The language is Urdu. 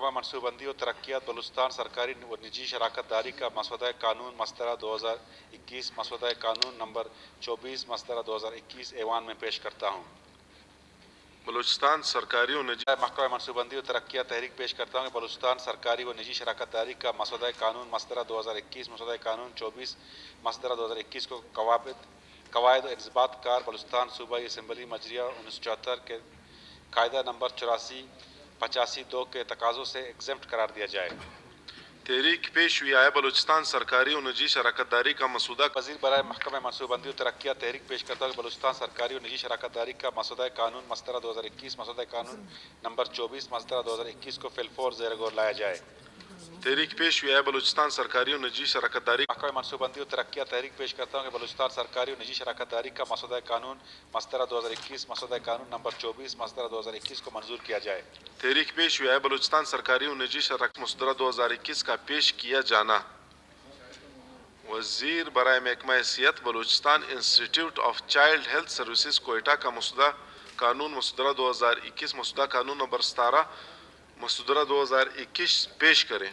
محکمہ منصوبندی و ترقیات بلوچستان سرکاری و نجی شراکت داری کا مسودہ قانون مسطرہ 2021 مسودہ قانون نمبر 24 مسطرہ 2021 ایوان میں پیش کرتا ہوں۔ بلوچستان سرکاری و نجی محکمہ منصوبندی و ترقیات تحریک پیش کرتا ہوں کہ بلوچستان سرکاری و نجی شراکت داری کا مسودہ قانون مسطرہ 2021 مسودہ قانون 24 مسطرہ 2021 کو قواعد و انضباط کار بلوچستان صوبائی اسمبلی مجریہ 1974 کے قاعدہ نمبر 84/85(2) کے تقاضوں سے ایگزمپٹ قرار دیا جائے۔ تحریک پیش ہوئی ہے بلوچستان سرکاری و نجی شراکت داری کا مسودہ وزیر برائے محکمہ منصوبندی و ترقیات تحریک پیش کرتا ہوں کہ بلوچستان سرکاری و نجی شراکت داری کا مسودہ قانون مسطرہ 2021 مسودہ قانون نمبر 24 مسطرہ 2021 کو فی الفور زیر غور لایا جائے۔ تحریک پیش ہوئی ہے بلوچستان سرکاری و نجی شراکت داری محکمہ منصوبندی و ترقیات تحریک پیش کرتا ہوں کہ بلوچستان سرکاری و نجی شراکت داری کا مسودہ قانون مسطرہ 2021 مسودہ قانون نمبر 24 مسطرہ 2021 کو منظور کیا جائے۔ تحریک پیش ہوئی ہے بلوچستان سرکاری و نجی شراکت مسودہ 2021 کا پیش کیا جانا۔ وزیر برائے محکمہ صحت Balochistan institute of child health services Quetta کا مسودہ قانون مسودہ 2021 مسودہ قانون نمبر 17 مسودہ 2021 پیش کریں۔